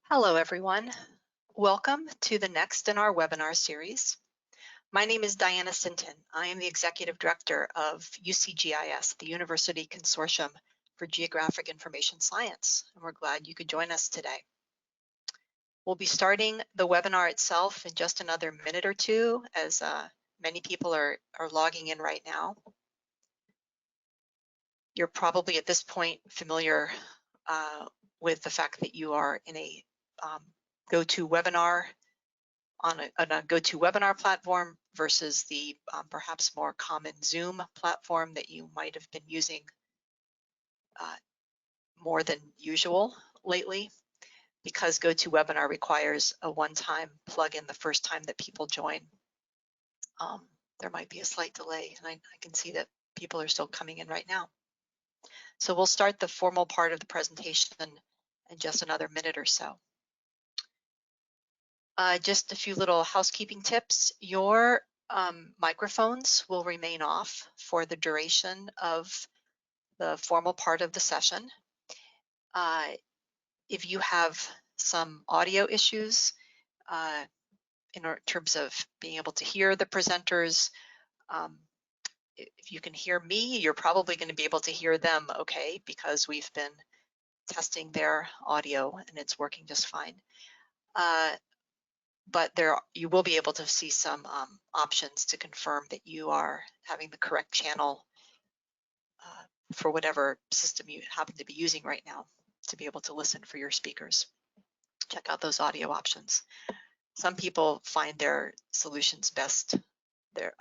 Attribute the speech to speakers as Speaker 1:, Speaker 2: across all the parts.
Speaker 1: Hello, everyone. Welcome to the next in our webinar series. My name is Diana Sinton. I am the Executive Director of UCGIS, the University Consortium for Geographic Information Science, and we're glad you could join us today. We'll be starting the webinar itself in just another minute or two, as many people are logging in right now. You're probably at this point familiar with the fact that you are in a GoToWebinar on a GoToWebinar platform versus the perhaps more common Zoom platform that you might have been using more than usual lately. Because GoToWebinar requires a one-time plug-in the first time that people join, there might be a slight delay, and I can see that people are still coming in right now. So we'll start the formal part of the presentation in just another minute or so. Just a few little housekeeping tips. Your microphones will remain off for the duration of the formal part of the session. If you have some audio issues in terms of being able to hear the presenters, if you can hear me, you're probably going to be able to hear them okay, because we've been testing their audio and it's working just fine. But you will be able to see some options to confirm that you are having the correct channel for whatever system you happen to be using right now to be able to listen for your speakers. Check out those audio options. Some people find their solutions best, their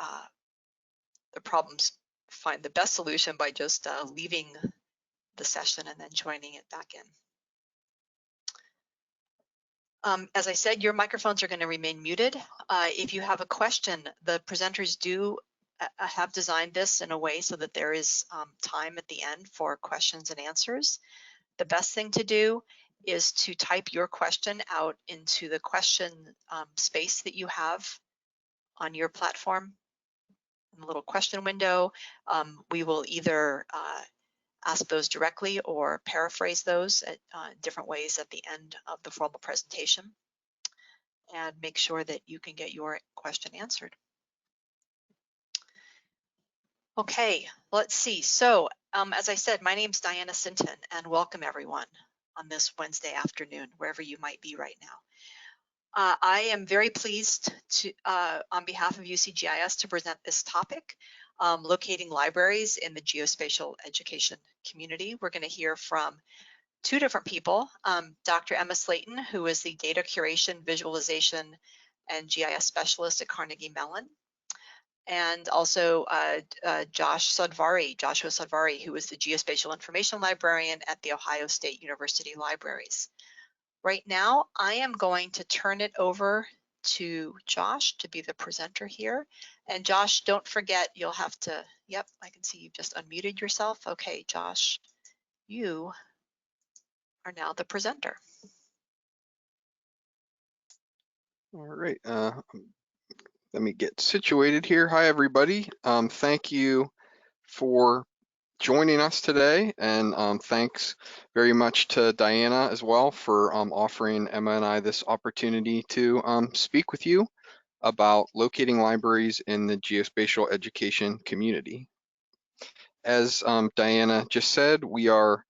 Speaker 1: problems find the best solution by just leaving the session and then joining it back in. As I said, your microphones are going to remain muted. If you have a question, the presenters do have designed this in a way so that there is time at the end for questions and answers. The best thing to do is to type your question out into the question space that you have on your platform, in the little question window. We will either ask those directly or paraphrase those at different ways at the end of the formal presentation, and make sure that you can get your question answered. Okay, let's see. So as I said, my name's Diana Sinton, and welcome everyone on this Wednesday afternoon, wherever you might be right now. I am very pleased to, on behalf of UCGIS, to present this topic, locating libraries in the geospatial education community. We're going to hear from two different people, Dr. Emma Slayton, who is the Data Curation, Visualization, and GIS Specialist at Carnegie Mellon, and also Joshua Sadvari, who is the Geospatial Information Librarian at the Ohio State University Libraries. Right now, I am going to turn it over to Josh to be the presenter here. And Josh, don't forget, you'll have to, yep, I can see you've just unmuted yourself. Okay, Josh, you are now the presenter.
Speaker 2: All right, let me get situated here. Hi, everybody. Thank you for joining us today, and thanks very much to Diana as well for offering Emma and I this opportunity to speak with you about locating libraries in the geospatial education community. As Diana just said, we are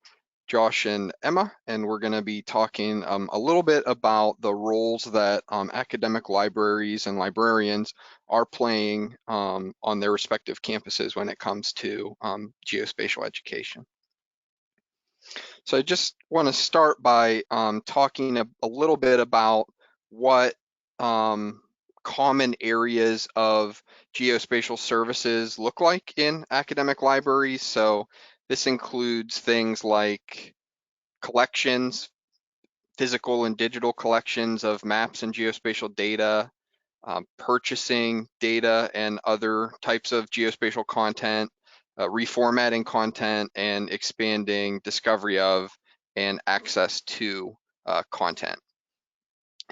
Speaker 2: Josh and Emma, and we're going to be talking a little bit about the roles that academic libraries and librarians are playing on their respective campuses when it comes to geospatial education. So I just want to start by talking a little bit about what common areas of geospatial services look like in academic libraries. So this includes things like collections, physical and digital collections of maps and geospatial data, purchasing data and other types of geospatial content, reformatting content, and expanding discovery of and access to content.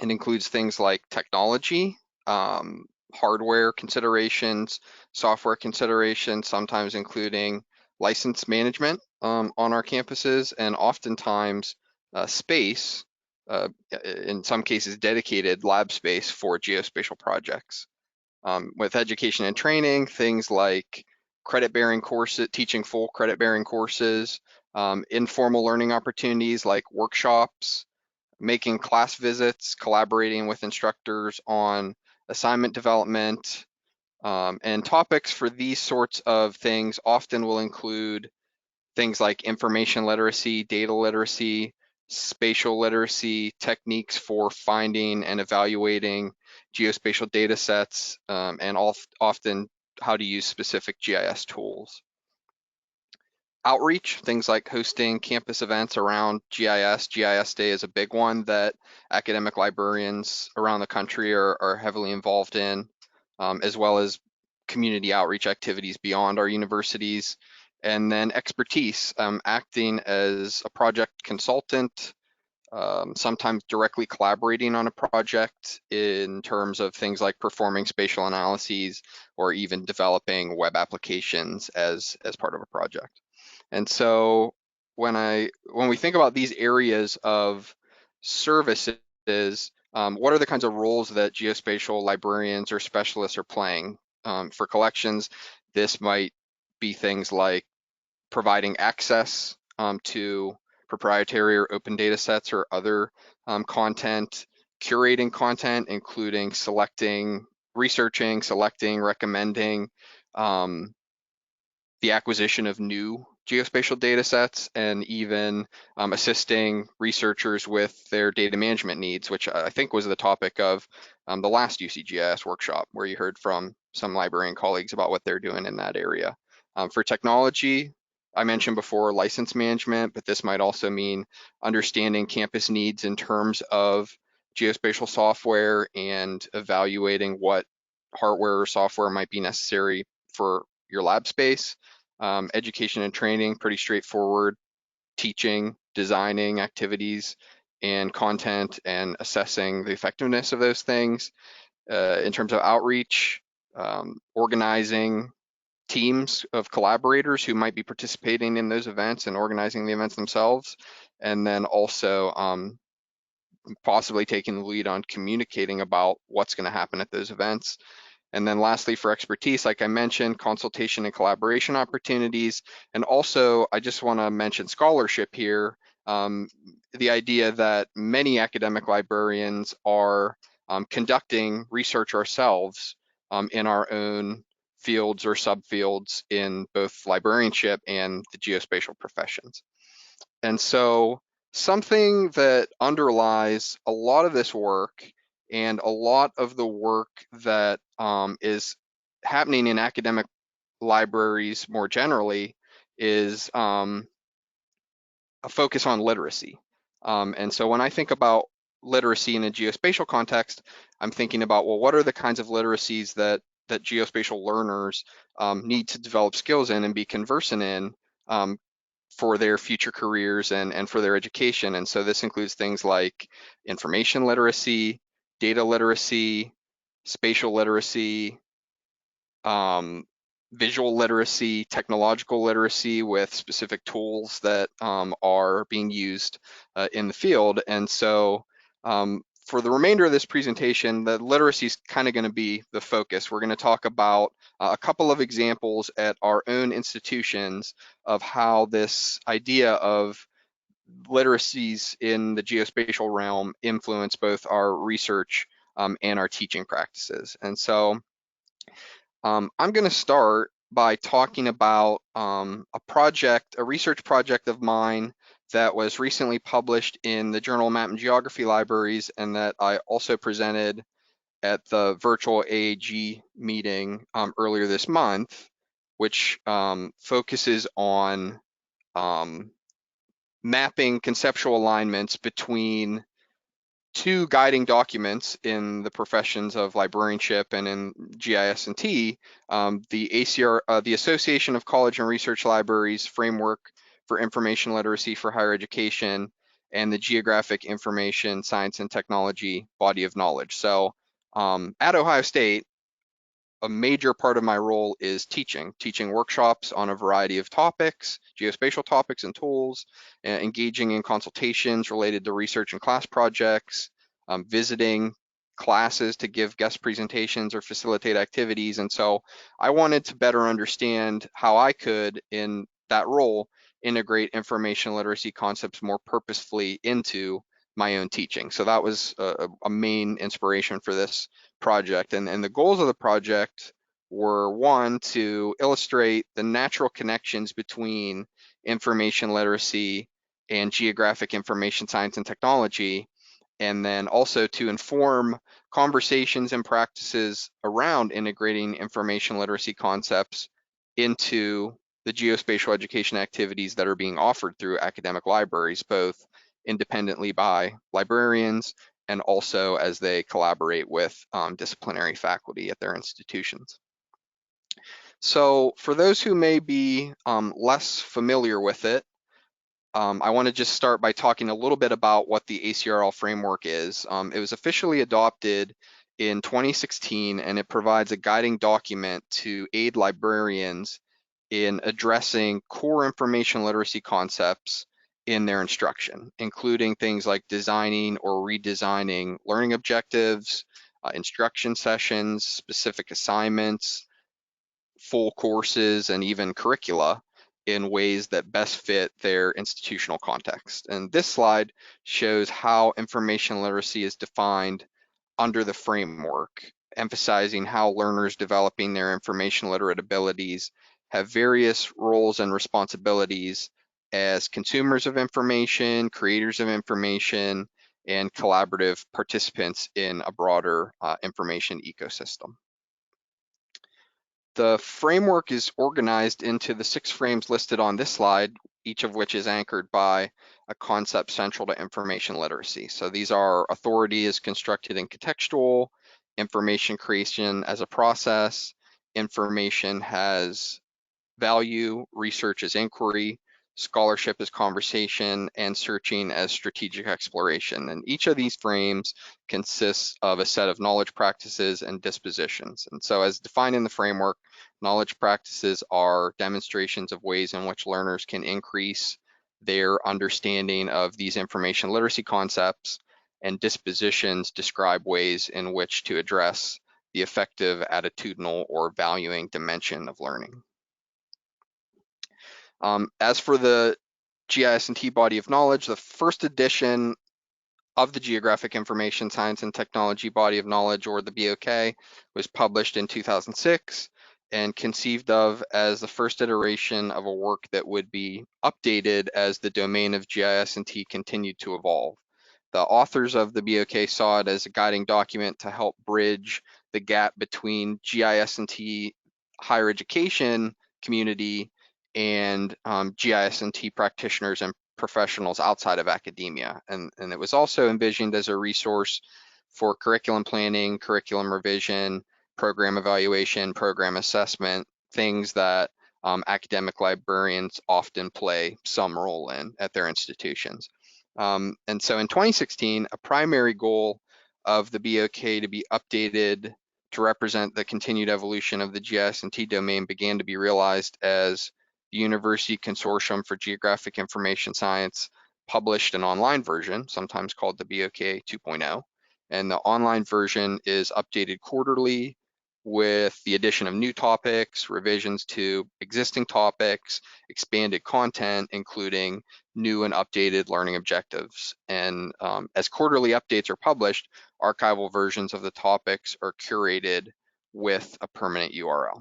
Speaker 2: It includes things like technology, hardware considerations, software considerations, sometimes including license management on our campuses, and oftentimes space in some cases, dedicated lab space for geospatial projects. With education and training, things like credit-bearing courses, teaching full credit-bearing courses, informal learning opportunities like workshops, making class visits, collaborating with instructors on assignment development, and topics for these sorts of things often will include things like information literacy, data literacy, spatial literacy, techniques for finding and evaluating geospatial data sets, and often how to use specific GIS tools. Outreach, things like hosting campus events around GIS. GIS Day is a big one that academic librarians around the country are heavily involved in, as well as community outreach activities beyond our universities. And then expertise, acting as a project consultant, sometimes directly collaborating on a project in terms of things like performing spatial analyses or even developing web applications as part of a project. And so when we think about these areas of services, what are the kinds of roles that geospatial librarians or specialists are playing? For collections, this might be things like providing access to proprietary or open data sets or other content, curating content, including researching, selecting, recommending, the acquisition of new geospatial data sets, and even assisting researchers with their data management needs, which I think was the topic of the last UCGIS workshop, where you heard from some librarian colleagues about what they're doing in that area. For technology, I mentioned before license management, but this might also mean understanding campus needs in terms of geospatial software and evaluating what hardware or software might be necessary for your lab space. Education and training, pretty straightforward, teaching, designing activities and content and assessing the effectiveness of those things. In terms of outreach, organizing teams of collaborators who might be participating in those events and organizing the events themselves, and then also possibly taking the lead on communicating about what's going to happen at those events. And then lastly, for expertise, like I mentioned, consultation and collaboration opportunities. And also, I just want to mention scholarship here. The idea that many academic librarians are conducting research ourselves in our own fields or subfields in both librarianship and the geospatial professions. And so something that underlies a lot of this work and a lot of the work that is happening in academic libraries more generally is a focus on literacy. And so when I think about literacy in a geospatial context, I'm thinking about, well, what are the kinds of literacies that geospatial learners need to develop skills in and be conversant in for their future careers and for their education. And so this includes things like information literacy, data literacy, spatial literacy, visual literacy, technological literacy with specific tools that are being used in the field. And so for the remainder of this presentation, the literacy is kind of going to be the focus. We're going to talk about a couple of examples at our own institutions of how this idea of literacies in the geospatial realm influence both our research and our teaching practices. And so I'm going to start by talking about a research project of mine that was recently published in the Journal of Map and Geography Libraries, and that I also presented at the virtual AAG meeting earlier this month, which focuses on mapping conceptual alignments between two guiding documents in the professions of librarianship and in GIS&T, the Association of College and Research Libraries Framework for Information Literacy for Higher Education, and the Geographic Information Science and Technology Body of Knowledge. So at Ohio State, a major part of my role is teaching workshops on a variety of topics, geospatial topics and tools, engaging in consultations related to research and class projects, visiting classes to give guest presentations or facilitate activities. And so I wanted to better understand how I could, in that role, integrate information literacy concepts more purposefully into my own teaching. So that was a main inspiration for this project. And the goals of the project were, one, to illustrate the natural connections between information literacy and geographic information science and technology, and then also to inform conversations and practices around integrating information literacy concepts into the geospatial education activities that are being offered through academic libraries, both independently by librarians and also as they collaborate with disciplinary faculty at their institutions. So for those who may be less familiar with it, I want to just start by talking a little bit about what the ACRL framework is. It was officially adopted in 2016, and it provides a guiding document to aid librarians in addressing core information literacy concepts in their instruction, including things like designing or redesigning learning objectives, instruction sessions, specific assignments, full courses, and even curricula in ways that best fit their institutional context. And this slide shows how information literacy is defined under the framework, emphasizing how learners developing their information literate abilities have various roles and responsibilities as consumers of information, creators of information, and collaborative participants in a broader information ecosystem. The framework is organized into the 6 frames listed on this slide, each of which is anchored by a concept central to information literacy. So these are: authority is constructed and contextual, information creation as a process, information has value, research is inquiry, scholarship is conversation, and searching as strategic exploration. And each of these frames consists of a set of knowledge practices and dispositions. And so as defined in the framework, knowledge practices are demonstrations of ways in which learners can increase their understanding of these information literacy concepts, and dispositions describe ways in which to address the effective attitudinal or valuing dimension of learning. As for the GIS&T body of knowledge, the first edition of the Geographic Information Science and Technology Body of Knowledge, or the BOK, was published in 2006 and conceived of as the first iteration of a work that would be updated as the domain of GIS&T continued to evolve. The authors of the BOK saw it as a guiding document to help bridge the gap between GIS&T higher education community and GIS&T practitioners and professionals outside of academia. And it was also envisioned as a resource for curriculum planning, curriculum revision, program evaluation, program assessment, things that academic librarians often play some role in at their institutions. And so in 2016, a primary goal of the BOK to be updated to represent the continued evolution of the GIS&T domain began to be realized as the University Consortium for Geographic Information Science published an online version, sometimes called the BOK 2.0. And the online version is updated quarterly with the addition of new topics, revisions to existing topics, expanded content, including new and updated learning objectives. And as quarterly updates are published, archival versions of the topics are curated with a permanent URL.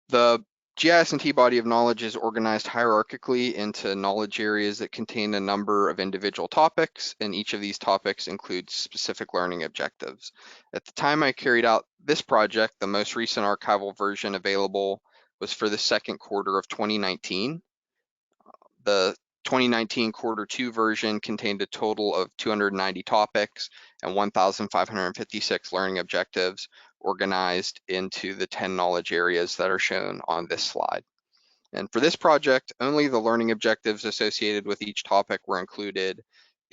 Speaker 2: The GIS&T body of knowledge is organized hierarchically into knowledge areas that contain a number of individual topics, and each of these topics includes specific learning objectives. At the time I carried out this project, the most recent archival version available was for the second quarter of 2019. The 2019 quarter 2 version contained a total of 290 topics and 1,556 learning objectives, organized into the 10 knowledge areas that are shown on this slide. And for this project, only the learning objectives associated with each topic were included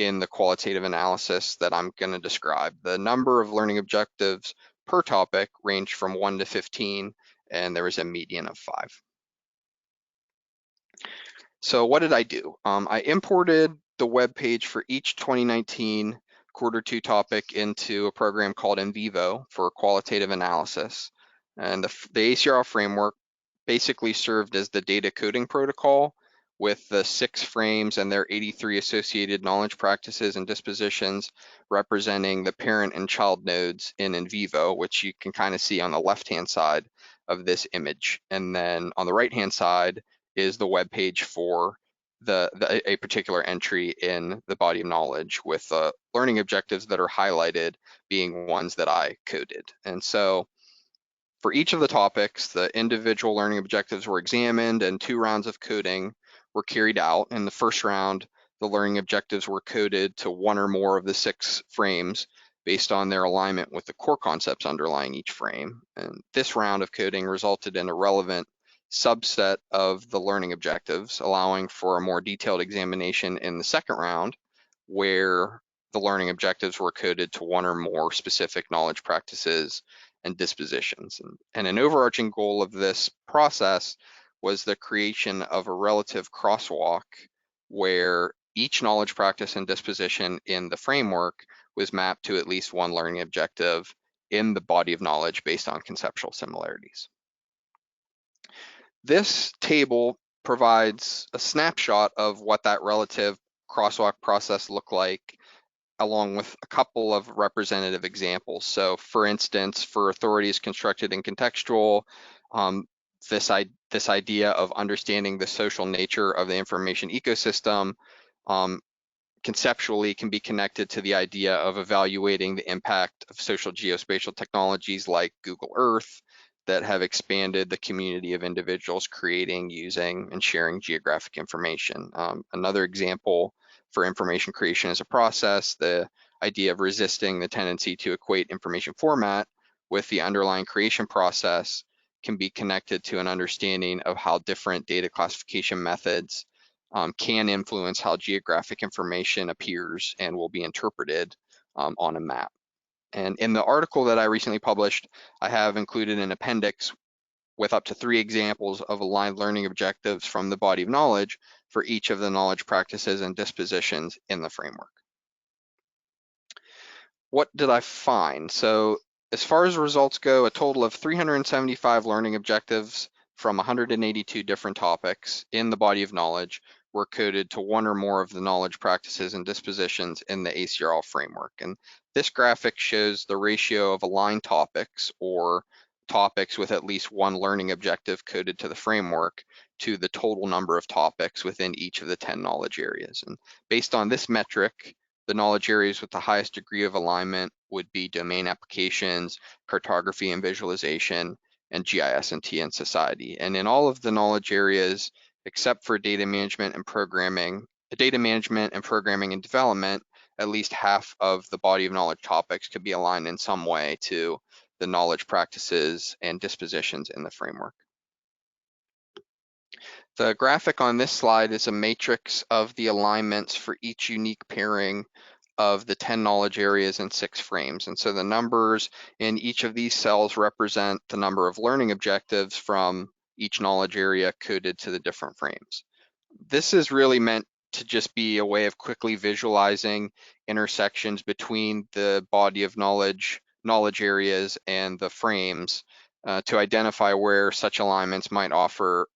Speaker 2: in the qualitative analysis that I'm going to describe. The number of learning objectives per topic ranged from 1 to 15, and there was a median of 5. So what did I do? I imported the web page for each 2019 Q2 topic into a program called NVivo for qualitative analysis. And the ACRL framework basically served as the data coding protocol with the 6 frames and their 83 associated knowledge practices and dispositions representing the parent and child nodes in NVivo, which you can kind of see on the left-hand side of this image. And then on the right-hand side is the web page for a particular entry in the body of knowledge, with learning objectives that are highlighted being ones that I coded. And so for each of the topics, the individual learning objectives were examined and 2 rounds of coding were carried out. In the first round, the learning objectives were coded to 1 or more of the 6 frames based on their alignment with the core concepts underlying each frame. And this round of coding resulted in a relevant subset of the learning objectives, allowing for a more detailed examination in the second round, where the learning objectives were coded to 1 or more specific knowledge practices and dispositions. And an overarching goal of this process was the creation of a relative crosswalk where each knowledge practice and disposition in the framework was mapped to at least 1 learning objective in the body of knowledge based on conceptual similarities. This table provides a snapshot of what that relative crosswalk process looked like, along with a couple of representative examples. So for instance, for authorities constructed in contextual, this idea of understanding the social nature of the information ecosystem conceptually can be connected to the idea of evaluating the impact of social geospatial technologies like Google Earth that have expanded the community of individuals creating, using, and sharing geographic information. Another example for information creation as a process, the idea of resisting the tendency to equate information format with the underlying creation process can be connected to an understanding of how different data classification methods can influence how geographic information appears and will be interpreted on a map. And in the article that I recently published, I have included an appendix with up to 3 examples of aligned learning objectives from the body of knowledge for each of the knowledge practices and dispositions in the framework. What did I find? So as far as results go, a total of 375 learning objectives from 182 different topics in the body of knowledge were coded to 1 or more of the knowledge practices and dispositions in the ACRL framework. And this graphic shows the ratio of aligned topics, or topics with at least 1 learning objective coded to the framework, to the total number of topics within each of the 10 knowledge areas. And based on this metric, the knowledge areas with the highest degree of alignment would be domain applications, cartography and visualization, and GIS&T and society. And in all of the knowledge areas, except for data management and programming and development, at least half of the body of knowledge topics could be aligned in some way to the knowledge practices and dispositions in the framework. The graphic on this slide is a matrix of the alignments for each unique pairing of the 10 knowledge areas in 6 frames. And so the numbers in each of these cells represent the number of learning objectives from each knowledge area coded to the different frames. This is really meant to just be a way of quickly visualizing intersections between the body of knowledge areas and the frames to identify where such alignments might offer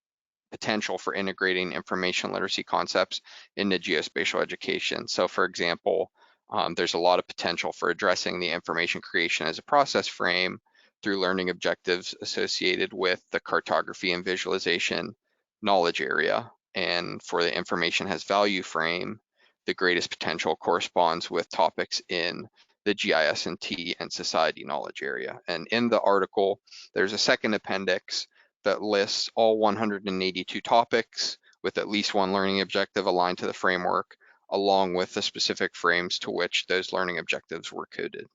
Speaker 2: potential for integrating information literacy concepts into geospatial education. So for example, there's a lot of potential for addressing the information creation as a process frame through learning objectives associated with the cartography and visualization knowledge area. And for the information has value frame, the greatest potential corresponds with topics in the GIS&T and society knowledge area. And in the article, there's a second appendix that lists all 182 topics with at least 1 learning objective aligned to the framework, along with the specific frames to which those learning objectives were coded.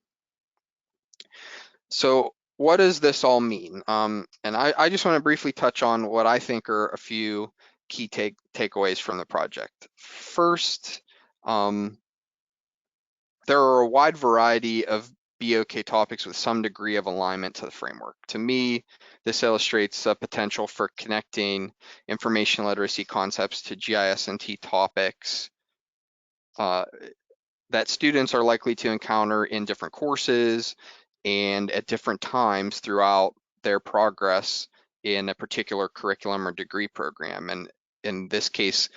Speaker 2: So what does this all mean? And I just want to briefly touch on what I think are a few key takeaways from the project. First, there are a wide variety of BOK topics with some degree of alignment to the framework. To me, this illustrates the potential for connecting information literacy concepts to GIS&T topics that students are likely to encounter in different courses and at different times throughout their progress in a particular curriculum or degree program. And in this case,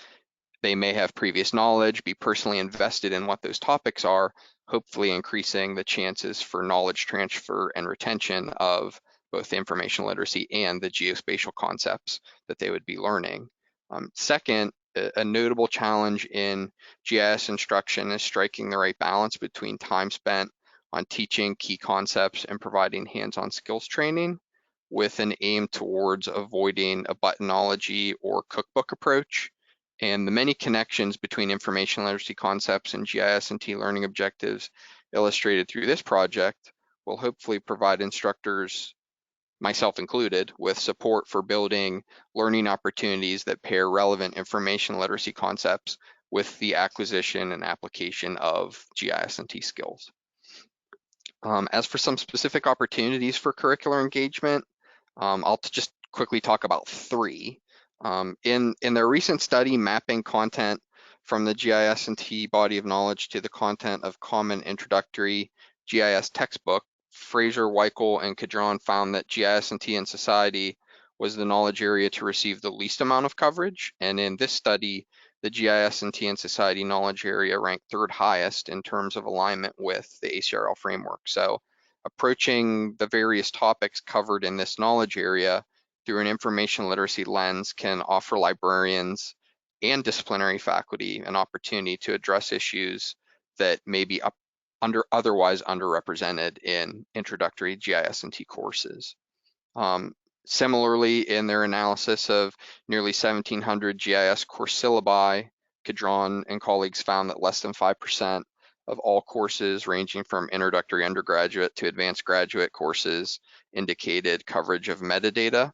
Speaker 2: they may have previous knowledge, be personally invested in what those topics are, hopefully increasing the chances for knowledge transfer and retention of both information literacy and the geospatial concepts that they would be learning. Second, a notable challenge in GIS instruction is striking the right balance between time spent on teaching key concepts and providing hands-on skills training with an aim towards avoiding a buttonology or cookbook approach. And the many connections between information literacy concepts and GIS&T learning objectives illustrated through this project will hopefully provide instructors, myself included, with support for building learning opportunities that pair relevant information literacy concepts with the acquisition and application of GIS&T skills. As for some specific opportunities for curricular engagement, I'll just quickly talk about three. In their recent study, mapping content from the GIS&T body of knowledge to the content of common introductory GIS textbook, Fraser, Weichel, and Cadron found that GIS&T in society was the knowledge area to receive the least amount of coverage. And in this study, the GIS&T in society knowledge area ranked third highest in terms of alignment with the ACRL framework. So approaching the various topics covered in this knowledge area through an information literacy lens can offer librarians and disciplinary faculty an opportunity to address issues that may be otherwise underrepresented in introductory GIS&T courses. Similarly, in their analysis of nearly 1,700 GIS course syllabi, Cadron and colleagues found that less than 5% of all courses ranging from introductory undergraduate to advanced graduate courses indicated coverage of metadata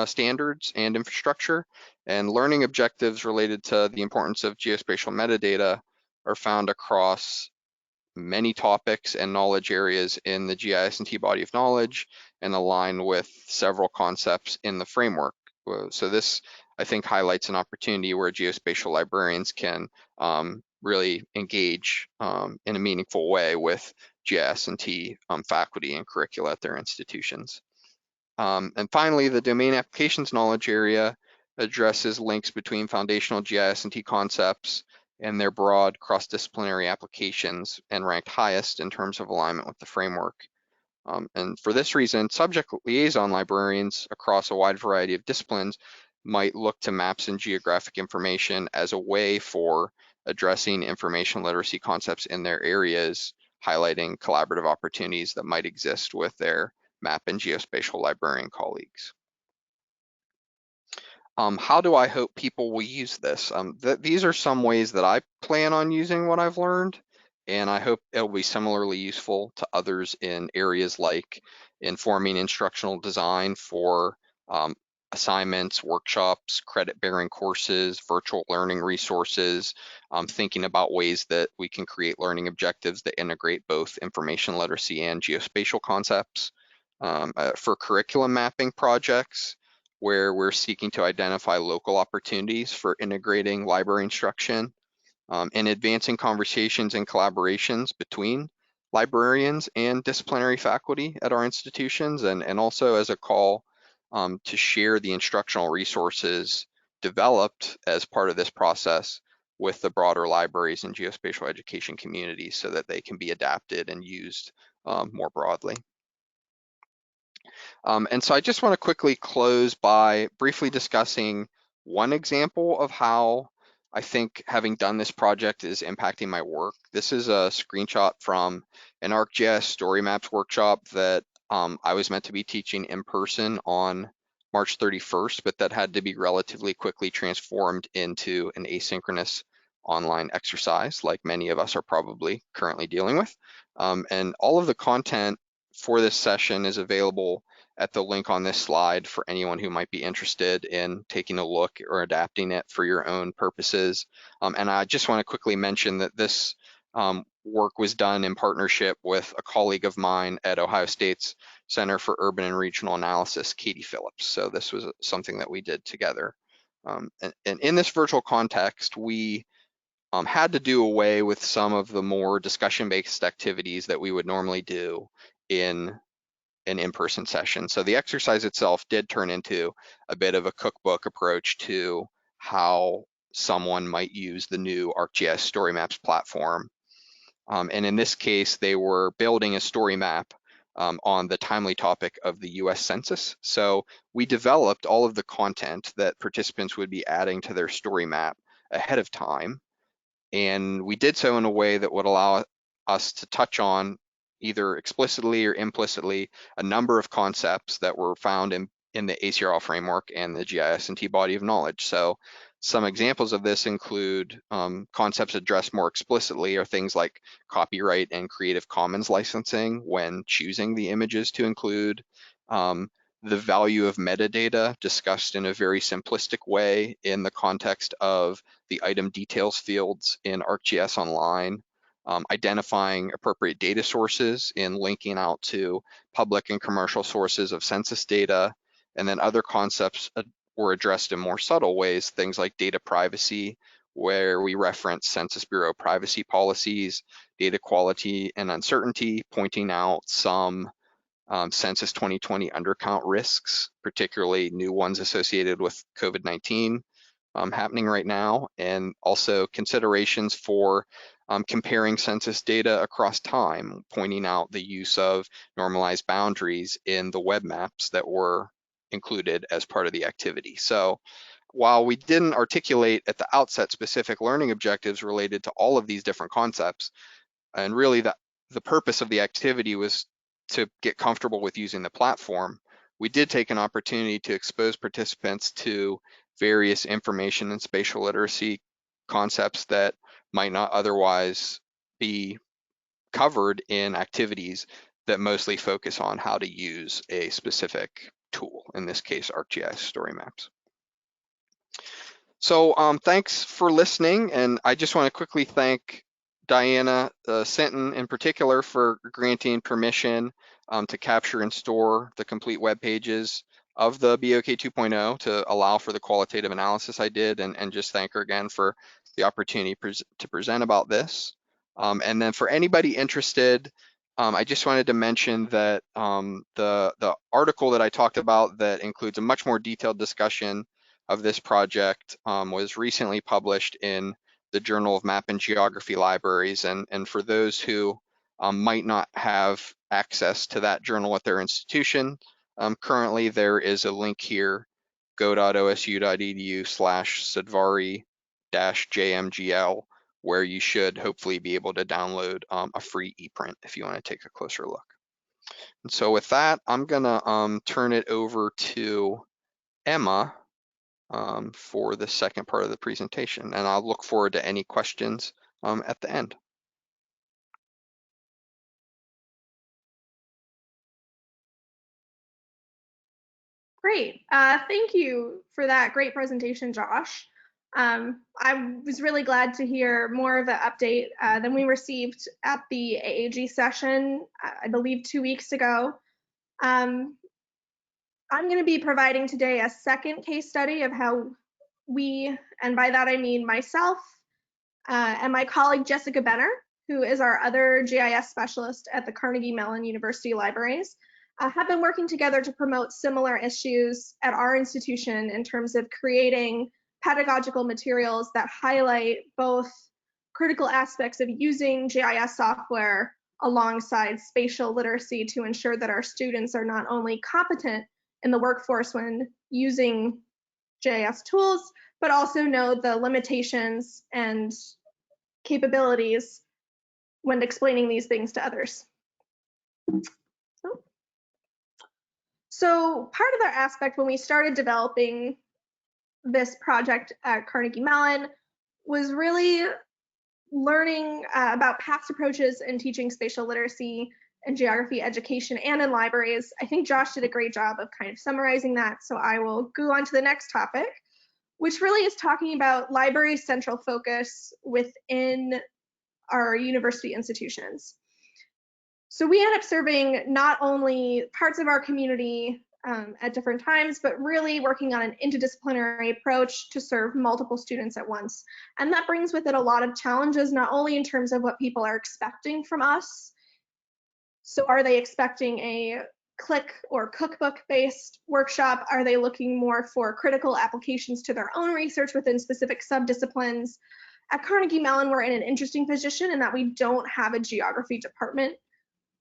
Speaker 2: standards and infrastructure, and learning objectives related to the importance of geospatial metadata are found across many topics and knowledge areas in the GIS&T body of knowledge and align with several concepts in the framework. So this, I think, highlights an opportunity where geospatial librarians can really engage in a meaningful way with GIS&T faculty and curricula at their institutions. And finally, the domain applications knowledge area addresses links between foundational GIS&T concepts and their broad cross-disciplinary applications and ranked highest in terms of alignment with the framework. And for this reason, subject liaison librarians across a wide variety of disciplines might look to maps and geographic information as a way for addressing information literacy concepts in their areas, highlighting collaborative opportunities that might exist with their map and geospatial librarian colleagues. How do I hope people will use this? These are some ways that I plan on using what I've learned, and I hope it'll be similarly useful to others in areas like informing instructional design for assignments, workshops, credit-bearing courses, virtual learning resources, thinking about ways that we can create learning objectives that integrate both information literacy and geospatial concepts. For curriculum mapping projects, where we're seeking to identify local opportunities for integrating library instruction, and advancing conversations and collaborations between librarians and disciplinary faculty at our institutions, and also as a call to share the instructional resources developed as part of this process with the broader libraries and geospatial education communities so that they can be adapted and used more broadly. And so I just want to quickly close by briefly discussing one example of how I think having done this project is impacting my work. This is a screenshot from an ArcGIS story maps workshop that I was meant to be teaching in person on March 31st, but that had to be relatively quickly transformed into an asynchronous online exercise, like many of us are probably currently dealing with. And all of the content for this session is available at the link on this slide for anyone who might be interested in taking a look or adapting it for your own purposes. And I just want to quickly mention that this work was done in partnership with a colleague of mine at Ohio State's Center for Urban and Regional Analysis, Katie Phillips. So this was something that we did together. And in this virtual context, we had to do away with some of the more discussion-based activities that we would normally do in an in-person session. So the exercise itself did turn into a bit of a cookbook approach to how someone might use the new ArcGIS Story Maps platform. And in this case, they were building a story map on the timely topic of the US Census. So we developed all of the content that participants would be adding to their story map ahead of time. And we did so in a way that would allow us to touch on, either explicitly or implicitly, a number of concepts that were found in the ACRL framework and the GIS&T body of knowledge. So some examples of this include concepts addressed more explicitly are things like copyright and Creative Commons licensing when choosing the images to include, the value of metadata discussed in a very simplistic way in the context of the item details fields in ArcGIS Online, identifying appropriate data sources in linking out to public and commercial sources of census data, and then other concepts were addressed in more subtle ways, things like data privacy, where we reference Census Bureau privacy policies, data quality and uncertainty, pointing out some Census 2020 undercount risks, particularly new ones associated with COVID-19 happening right now, and also considerations for comparing census data across time, pointing out the use of normalized boundaries in the web maps that were included as part of the activity. So while we didn't articulate at the outset specific learning objectives related to all of these different concepts, and really the purpose of the activity was to get comfortable with using the platform, we did take an opportunity to expose participants to various information and spatial literacy concepts that might not otherwise be covered in activities that mostly focus on how to use a specific tool, in this case, ArcGIS Story Maps. So thanks for listening, and I just want to quickly thank Diana Sinton in particular for granting permission to capture and store the complete web pages of the BOK 2.0 to allow for the qualitative analysis I did, and just thank her again for the opportunity to present about this. And then for anybody interested, I just wanted to mention that the article that I talked about that includes a much more detailed discussion of this project was recently published in the Journal of Map and Geography Libraries. And for those who might not have access to that journal at their institution, currently there is a link here, go.osu.edu/Sadvari-JMGL, where you should hopefully be able to download a free ePrint if you want to take a closer look. And so with that, I'm gonna turn it over to Emma for the second part of the presentation, and I'll look forward to any questions at the end.
Speaker 3: Great. Thank you for that great presentation, Josh. I was really glad to hear more of an update than we received at the AAG session, I believe 2 weeks ago. I'm going to be providing today a second case study of how we, and by that I mean myself and my colleague Jessica Benner, who is our other GIS specialist at the Carnegie Mellon University Libraries, have been working together to promote similar issues at our institution in terms of creating pedagogical materials that highlight both critical aspects of using GIS software alongside spatial literacy to ensure that our students are not only competent in the workforce when using GIS tools, but also know the limitations and capabilities when explaining these things to others. So part of the aspect when we started developing this project at Carnegie Mellon was really learning about past approaches in teaching spatial literacy and geography education and in libraries. I think Josh did a great job of kind of summarizing that, so I will go on to the next topic, which really is talking about library central focus within our university institutions. So we end up serving not only parts of our community at different times, but really working on an interdisciplinary approach to serve multiple students at once. And that brings with it a lot of challenges, not only in terms of what people are expecting from us. So are they expecting a click or cookbook-based workshop? Are they looking more for critical applications to their own research within specific subdisciplines? At Carnegie Mellon, we're in an interesting position in that we don't have a geography department.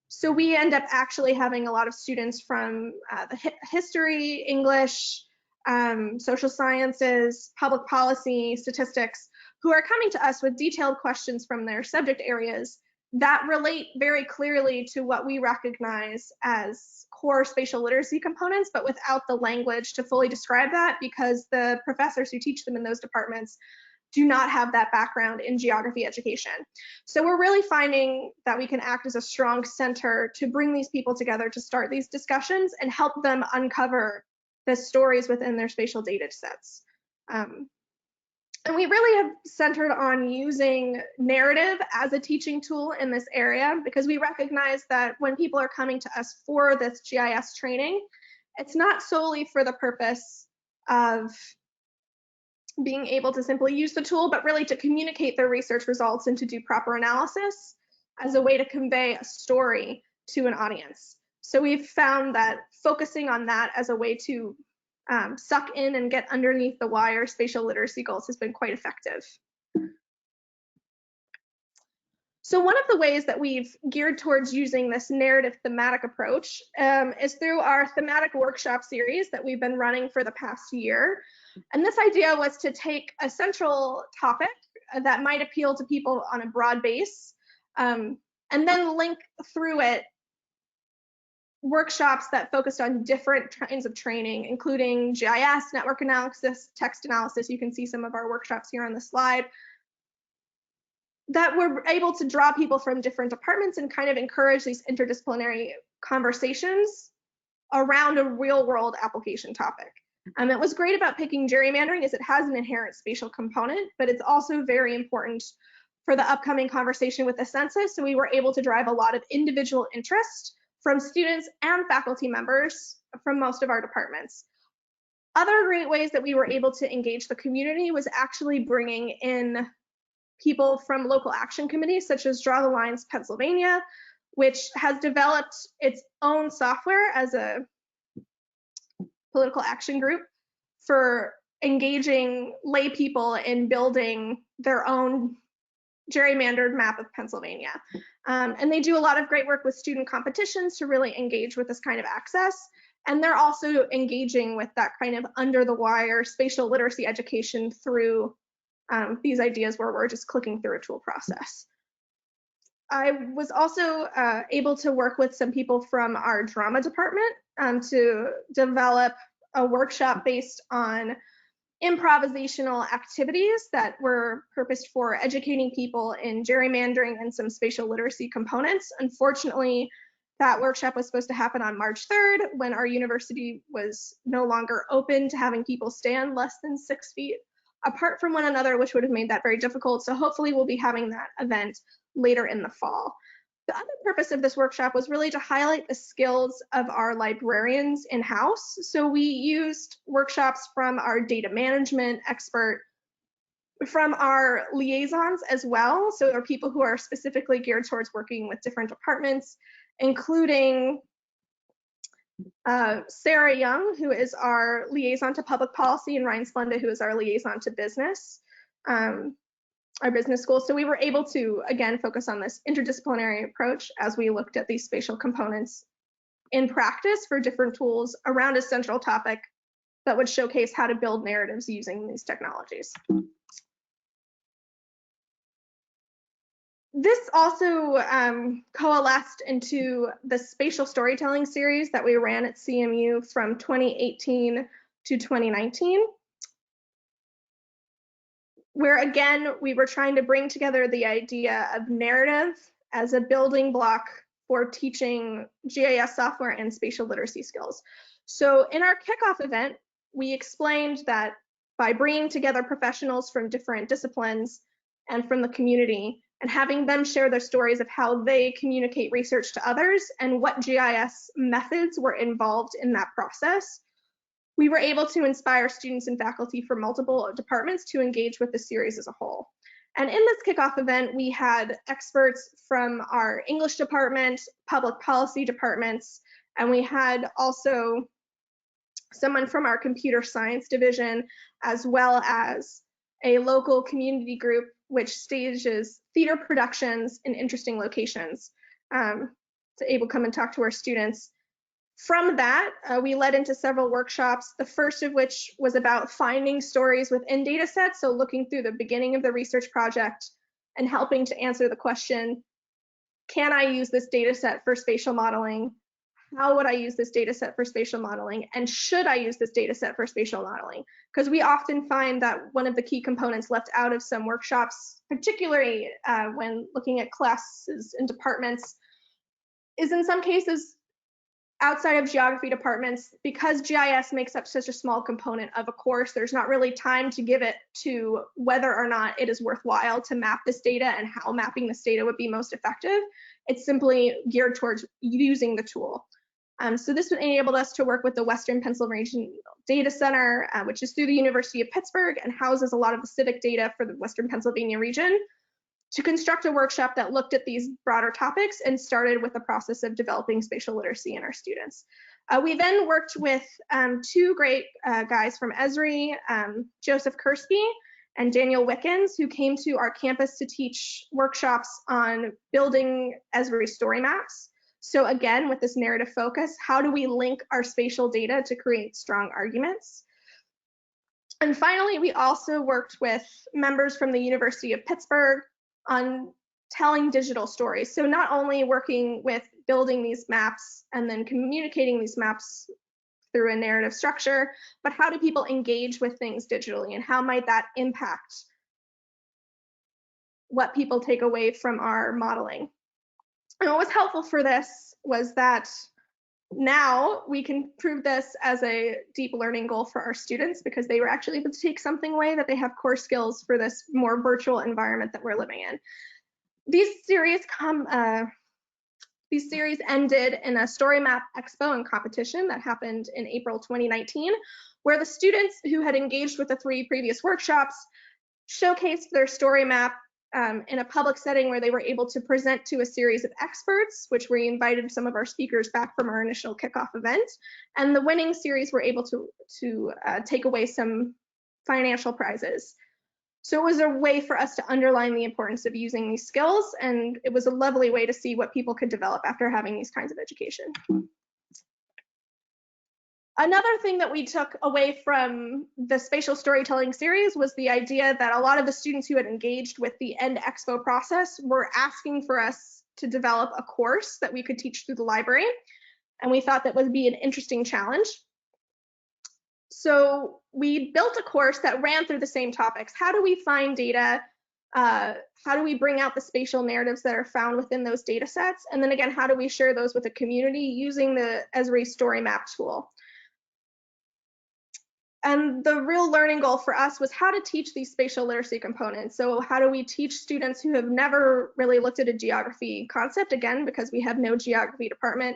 Speaker 3: So we end up actually having a lot of students from the history, English, social sciences, public policy, statistics, who are coming to us with detailed questions from their subject areas that relate very clearly to what we recognize as core spatial literacy components, but without the language to fully describe that, because the professors who teach them in those departments do not have that background in geography education. So we're really finding that we can act as a strong center to bring these people together to start these discussions and help them uncover the stories within their spatial data sets. And we really have centered on using narrative as a teaching tool in this area, because we recognize that when people are coming to us for this GIS training, it's not solely for the purpose of being able to simply use the tool, but really to communicate their research results and to do proper analysis as a way to convey a story to an audience. So we've found that focusing on that as a way to suck in and get underneath the wire spatial literacy goals has been quite effective. So one of the ways that we've geared towards using this narrative thematic approach is through our thematic workshop series that we've been running for the past year. And this idea was to take a central topic that might appeal to people on a broad base, and then link through it workshops that focused on different kinds of training, including GIS, network analysis, text analysis. You can see some of our workshops here on the slide, that we're able to draw people from different departments and kind of encourage these interdisciplinary conversations around a real world application topic. It was great about picking gerrymandering is it has an inherent spatial component, but it's also very important for the upcoming conversation with the census. So we were able to drive a lot of individual interest from students and faculty members from most of our departments. Other great ways that we were able to engage the community was actually bringing in people from local action committees, such as Draw the Lines Pennsylvania, which has developed its own software as a political action group for engaging lay people in building their own gerrymandered map of Pennsylvania. And they do a lot of great work with student competitions to really engage with this kind of access. And they're also engaging with that kind of under the wire spatial literacy education through these ideas where we're just clicking through a tool process. I was also able to work with some people from our drama department to develop a workshop based on improvisational activities that were purposed for educating people in gerrymandering and some spatial literacy components. Unfortunately, that workshop was supposed to happen on March 3rd when our university was no longer open to having people stand less than 6 feet apart from one another, which would have made that very difficult. So hopefully we'll be having that event later in the fall. The other purpose of this workshop was really to highlight the skills of our librarians in-house. So we used workshops from our data management expert, from our liaisons as well. So there are people who are specifically geared towards working with different departments, including Sarah Young, who is our liaison to public policy, and Ryan Splenda, who is our liaison to business, our business school. So we were able to, again, focus on this interdisciplinary approach as we looked at these spatial components in practice for different tools around a central topic that would showcase how to build narratives using these technologies. This also coalesced into the spatial storytelling series that we ran at CMU from 2018 to 2019, where again, we were trying to bring together the idea of narrative as a building block for teaching GIS software and spatial literacy skills. So in our kickoff event, we explained that by bringing together professionals from different disciplines and from the community and having them share their stories of how they communicate research to others and what GIS methods were involved in that process. We were able to inspire students and faculty from multiple departments to engage with the series as a whole. And in this kickoff event, we had experts from our English department, public policy departments, and we had also someone from our computer science division, as well as a local community group which stages theater productions in interesting locations to able to come and talk to our students. From that, we led into several workshops, the first of which was about finding stories within data sets, so looking through the beginning of the research project and helping to answer the question, can I use this data set for spatial modeling? How would I use this data set for spatial modeling? And should I use this data set for spatial modeling? Because we often find that one of the key components left out of some workshops, particularly when looking at classes and departments, is in some cases outside of geography departments, because GIS makes up such a small component of a course, there's not really time to give it to whether or not it is worthwhile to map this data and how mapping this data would be most effective. It's simply geared towards using the tool. So this enabled us to work with the Western Pennsylvania Regional Data Center, which is through the University of Pittsburgh and houses a lot of the civic data for the Western Pennsylvania region, to construct a workshop that looked at these broader topics and started with the process of developing spatial literacy in our students. We then worked with two great guys from Esri, Joseph Kursky and Daniel Wickens, who came to our campus to teach workshops on building Esri story maps. So again, with this narrative focus, how do we link our spatial data to create strong arguments? And finally, we also worked with members from the University of Pittsburgh on telling digital stories. So not only working with building these maps and then communicating these maps through a narrative structure, but how do people engage with things digitally, and how might that impact what people take away from our modeling? And what was helpful for this was that now we can prove this as a deep learning goal for our students, because they were actually able to take something away that they have core skills for this more virtual environment that we're living in. These series ended in a story map expo and competition that happened in April 2019, where the students who had engaged with the 3 previous workshops showcased their story map in a public setting where they were able to present to a series of experts, which we invited some of our speakers back from our initial kickoff event. And the winning series were able to take away some financial prizes. So it was a way for us to underline the importance of using these skills, and it was a lovely way to see what people could develop after having these kinds of education. Another thing that we took away from the spatial storytelling series was the idea that a lot of the students who had engaged with the end expo process were asking for us to develop a course that we could teach through the library. And we thought that would be an interesting challenge. So we built a course that ran through the same topics. How do we find data? How do we bring out the spatial narratives that are found within those data sets? And then again, how do we share those with the community using the Esri story map tool? And the real learning goal for us was how to teach these spatial literacy components. So how do we teach students who have never really looked at a geography concept, again, because we have no geography department,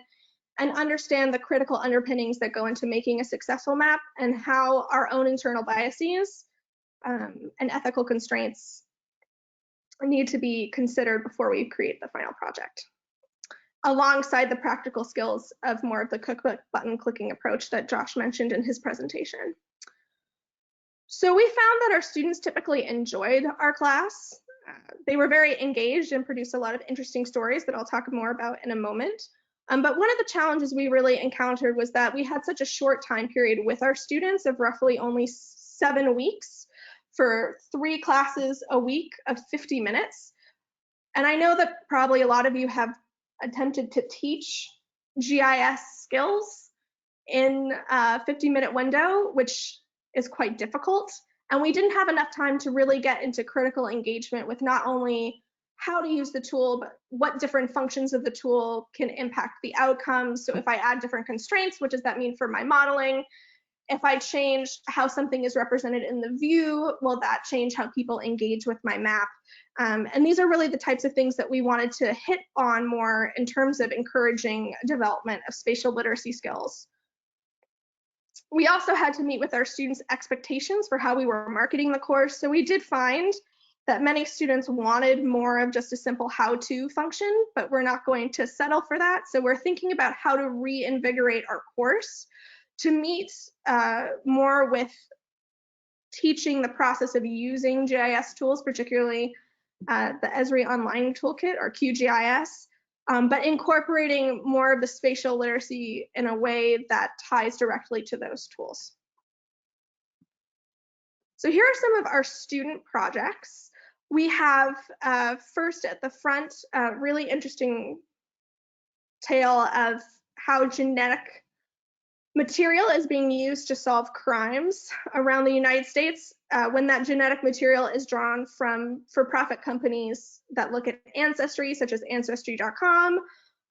Speaker 3: and understand the critical underpinnings that go into making a successful map, and how our own internal biases and ethical constraints need to be considered before we create the final project, alongside the practical skills of more of the cookbook button clicking approach that Josh mentioned in his presentation. So we found that our students typically enjoyed our class. They were very engaged and produced a lot of interesting stories that I'll talk more about in a moment. But one of the challenges we really encountered was that we had such a short time period with our students of roughly only 7 weeks for 3 classes a week of 50 minutes. And I know that probably a lot of you have attempted to teach GIS skills in a 50-minute window, which is quite difficult. And we didn't have enough time to really get into critical engagement with not only how to use the tool, but what different functions of the tool can impact the outcomes. So if I add different constraints, what does that mean for my modeling? if I change how something is represented in the view, will that change how people engage with my map? And these are really the types of things that we wanted to hit on more in terms of encouraging development of spatial literacy skills. We also had to meet with our students' expectations for how we were marketing the course. So we did find that many students wanted more of just a simple how-to function, but we're not going to settle for that. So we're thinking about how to reinvigorate our course to meet more with teaching the process of using GIS tools, particularly the Esri Online Toolkit, or QGIS, but incorporating more of the spatial literacy in a way that ties directly to those tools. So here are some of our student projects. We have first at the front, a really interesting tale of how genetic material is being used to solve crimes around the United States when that genetic material is drawn from for-profit companies that look at ancestry, such as Ancestry.com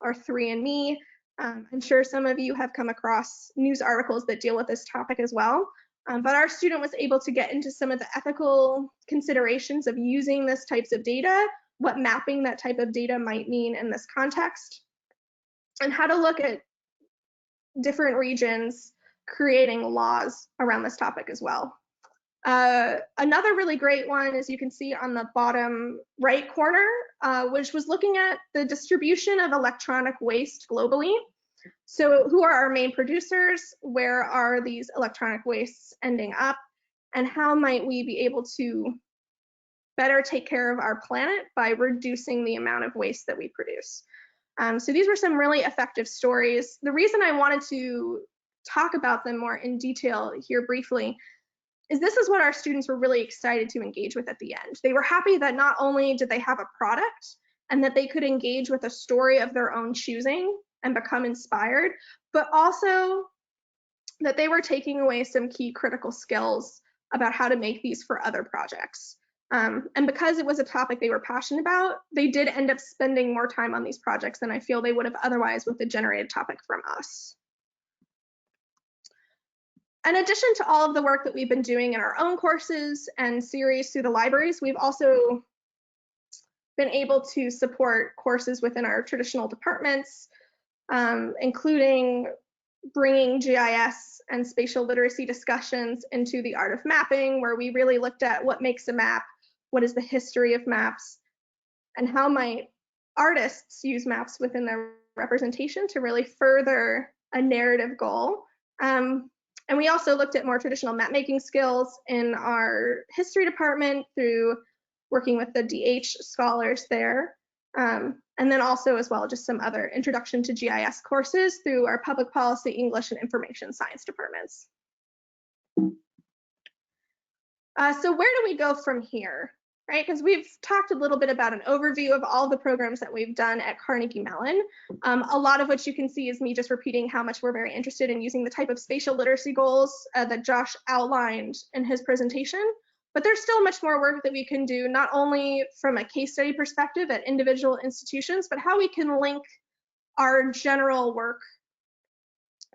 Speaker 3: or 3andMe. I'm sure some of you have come across news articles that deal with this topic as well. But our student was able to get into some of the ethical considerations of using this types of data, what mapping that type of data might mean in this context, and how to look at different regions creating laws around this topic as well. Another really great one, as you can see on the bottom right corner, which was looking at the distribution of electronic waste globally. So who are our main producers? Where are these electronic wastes ending up? And how might we be able to better take care of our planet by reducing the amount of waste that we produce? So these were some really effective stories. The reason I wanted to talk about them more in detail here briefly is this is what our students were really excited to engage with at the end. They were happy that not only did they have a product and that they could engage with a story of their own choosing and become inspired, but also that they were taking away some key critical skills about how to make these for other projects. And because it was a topic they were passionate about, they did end up spending more time on these projects than I feel they would have otherwise with the generated topic from us. In addition to all of the work that we've been doing in our own courses and series through the libraries, we've also been able to support courses within our traditional departments, including bringing GIS and spatial literacy discussions into the art of mapping, where we really looked at what makes a map, what is the history of maps, and how might artists use maps within their representation to really further a narrative goal. And we also looked at more traditional map making skills in our history department through working with the DH scholars there. And then also as well, just some other introduction to GIS courses through our public policy, English, and information science departments. So where do we go from here, right? Because we've talked a little bit about an overview of all the programs that we've done at Carnegie Mellon. A lot of which you can see is me just repeating how much we're very interested in using the type of spatial literacy goals that Josh outlined in his presentation. But there's still much more work that we can do, not only from a case study perspective at individual institutions, but how we can link our general work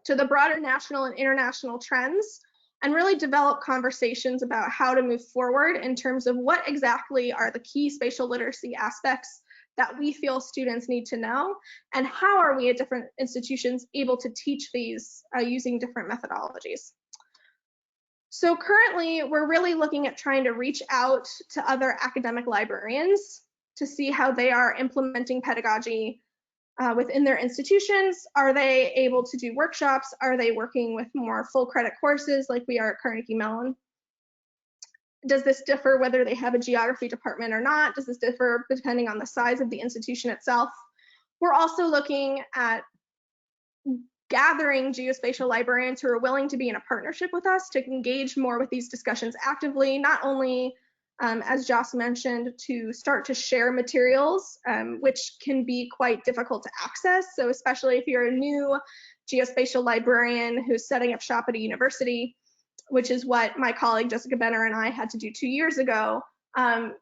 Speaker 3: to the broader national and international trends and really develop conversations about how to move forward in terms of what exactly are the key spatial literacy aspects that we feel students need to know, and how are we at different institutions able to teach these using different methodologies. So currently, we're really looking at trying to reach out to other academic librarians to see how they are implementing pedagogy within their institutions. Are they able to do workshops? Are they working with more full credit courses like we are at Carnegie Mellon? Does this differ whether they have a geography department or not? Does this differ depending on the size of the institution itself? We're also looking at gathering geospatial librarians who are willing to be in a partnership with us to engage more with these discussions actively, not only, as Joss mentioned, to start to share materials, which can be quite difficult to access. So especially if you're a new geospatial librarian who's setting up shop at a university, which is what my colleague Jessica Benner and I had to do 2 years ago, and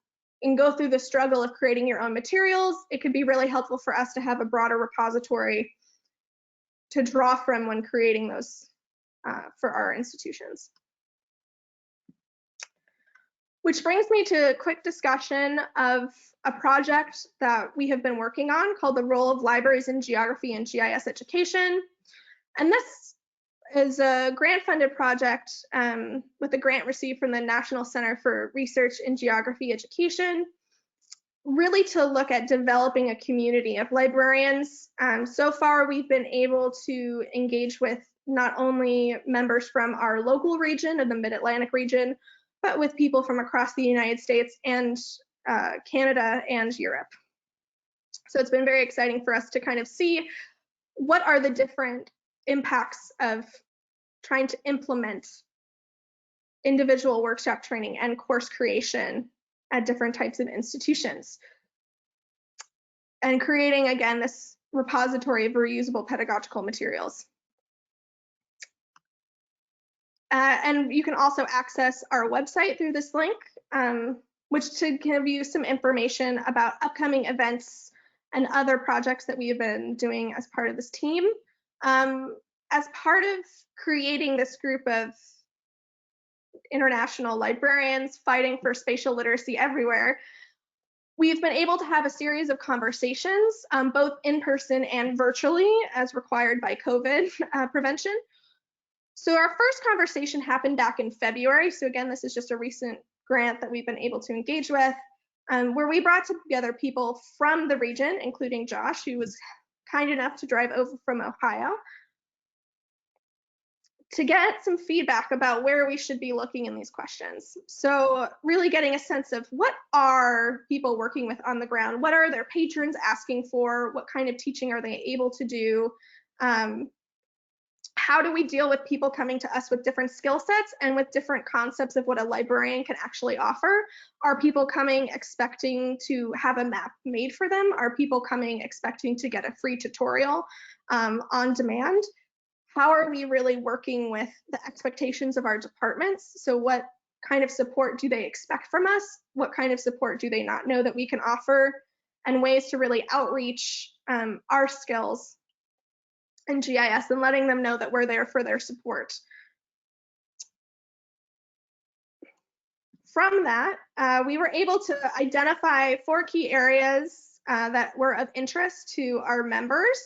Speaker 3: go through the struggle of creating your own materials, it could be really helpful for us to have a broader repository to draw from when creating those for our institutions. Which brings me to a quick discussion of a project that we have been working on called the Role of Libraries in Geography and GIS Education. And this is a grant-funded project with a grant received from the National Center for Research in Geography Education, really to look at developing a community of librarians. So far, we've been able to engage with not only members from our local region of the Mid-Atlantic region, but with people from across the United States and Canada and Europe. So it's been very exciting for us to kind of see what are the different impacts of trying to implement individual workshop training and course creation at different types of institutions. And creating, again, this repository of reusable pedagogical materials. And you can also access our website through this link, which to give you some information about upcoming events and other projects that we have been doing as part of this team. As part of creating this group of international librarians fighting for spatial literacy everywhere, we've been able to have a series of conversations, both in person and virtually, as required by COVID prevention. So our first conversation happened back in February. So again, this is just a recent grant that we've been able to engage with, where we brought together people from the region, including Josh, who was kind enough to drive over from Ohio, to get some feedback about where we should be looking in these questions. So really getting a sense of what are people working with on the ground? What are their patrons asking for? What kind of teaching are they able to do? How do we deal with people coming to us with different skill sets and with different concepts of what a librarian can actually offer? Are people coming expecting to have a map made for them? Are people coming expecting to get a free tutorial on demand? How are we really working with the expectations of our departments? So what kind of support do they expect from us? What kind of support do they not know that we can offer? And ways to really outreach our skills in GIS and letting them know that we're there for their support. From that, we were able to identify 4 key areas that were of interest to our members,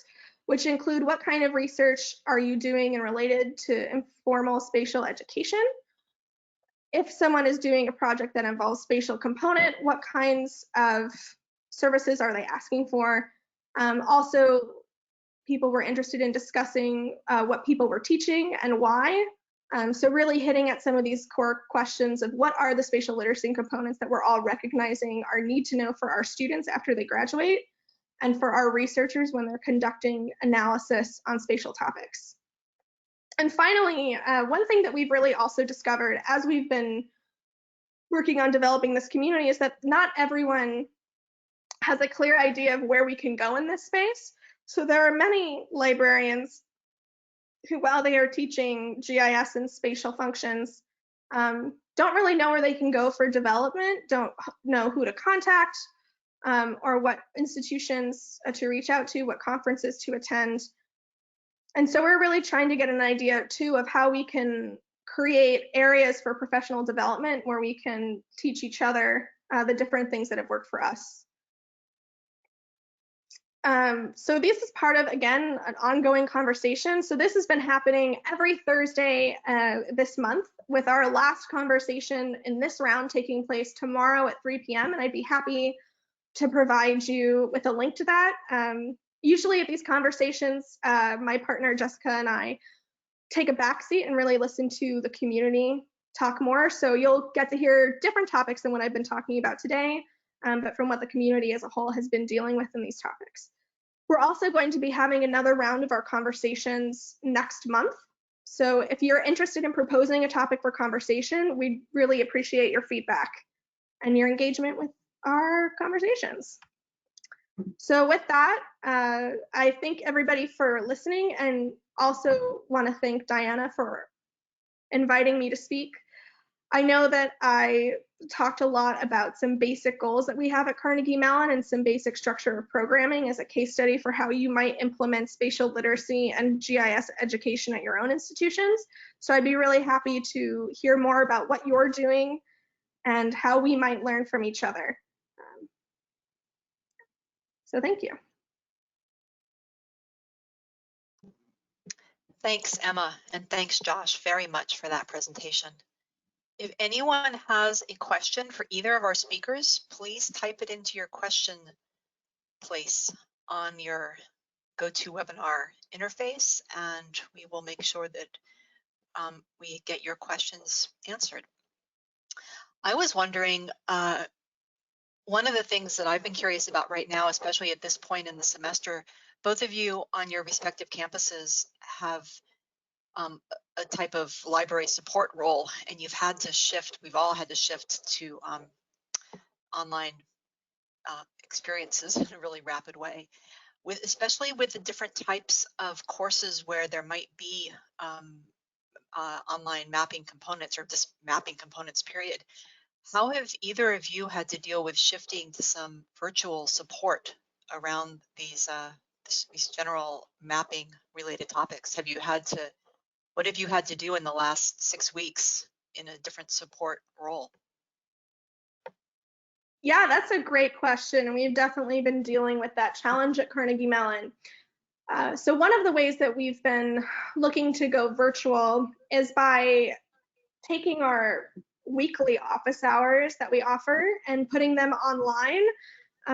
Speaker 3: which include what kind of research are you doing and related to informal spatial education? If someone is doing a project that involves spatial component, what kinds of services are they asking for? Also, people were interested in discussing what people were teaching and why. So really hitting at some of these core questions of what are the spatial literacy components that we're all recognizing are need to know for our students after they graduate and for our researchers when they're conducting analysis on spatial topics. And finally, one thing that we've really also discovered as we've been working on developing this community is that not everyone has a clear idea of where we can go in this space. So there are many librarians who, while they are teaching GIS and spatial functions, don't really know where they can go for development, don't know who to contact, or what institutions to reach out to, what conferences to attend. And so we're really trying to get an idea too of how we can create areas for professional development where we can teach each other the different things that have worked for us. So this is part of, again, an ongoing conversation. So this has been happening every Thursday this month, with our last conversation in this round taking place tomorrow at 3 p.m. And I'd be happy to provide you with a link to that. Usually at these conversations, my partner Jessica and I take a backseat and really listen to the community talk more. So you'll get to hear different topics than what I've been talking about today, but from what the community as a whole has been dealing with in these topics. We're also going to be having another round of our conversations next month. So if you're interested in proposing a topic for conversation, we'd really appreciate your feedback and your engagement with our conversations. So with that, I thank everybody for listening, and also want to thank Diana for inviting me to speak. I know that I talked a lot about some basic goals that we have at Carnegie Mellon and some basic structure of programming as a case study for how you might implement spatial literacy and GIS education at your own institutions. So I'd be really happy to hear more about what you're doing and how we might learn from each other. So thank you.
Speaker 1: Thanks, Emma, and thanks, Josh, very much for that presentation. If anyone has a question for either of our speakers, please type it into your question place on your GoToWebinar interface, and we will make sure that we get your questions answered. I was wondering, one of the things that I've been curious about right now, especially at this point in the semester, both of you on your respective campuses have a type of library support role, and you've had to shift, we've all had to shift to online experiences in a really rapid way, especially with the different types of courses where there might be online mapping components or just mapping components, period. How have either of you had to deal with shifting to some virtual support around these general mapping related topics? Have you had to, what have you had to do in the last 6 weeks in a different support role?
Speaker 3: Yeah, that's a great question. We've definitely been dealing with that challenge at Carnegie Mellon. So one of the ways that we've been looking to go virtual is by taking our weekly office hours that we offer and putting them online,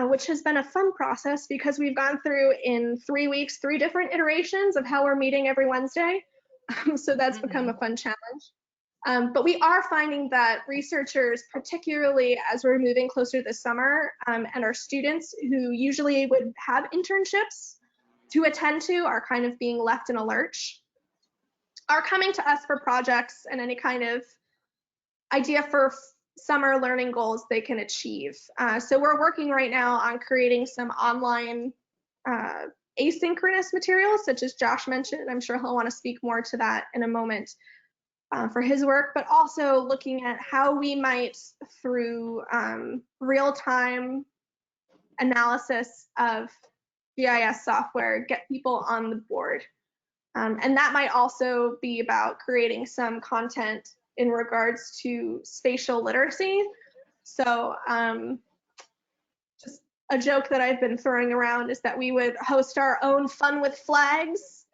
Speaker 3: which has been a fun process because we've gone through in 3 weeks, 3 different iterations of how we're meeting every Wednesday. So that's become a fun challenge. But we are finding that researchers, particularly as we're moving closer this summer, and our students who usually would have internships to attend to are kind of being left in a lurch, are coming to us for projects and any kind of idea for summer learning goals they can achieve. So we're working right now on creating some online asynchronous materials, such as Josh mentioned. I'm sure he'll want to speak more to that in a moment for his work, but also looking at how we might, through real-time analysis of GIS software, get people on the board. And that might also be about creating some content in regards to spatial literacy. So just a joke that I've been throwing around is that we would host our own Fun with Flags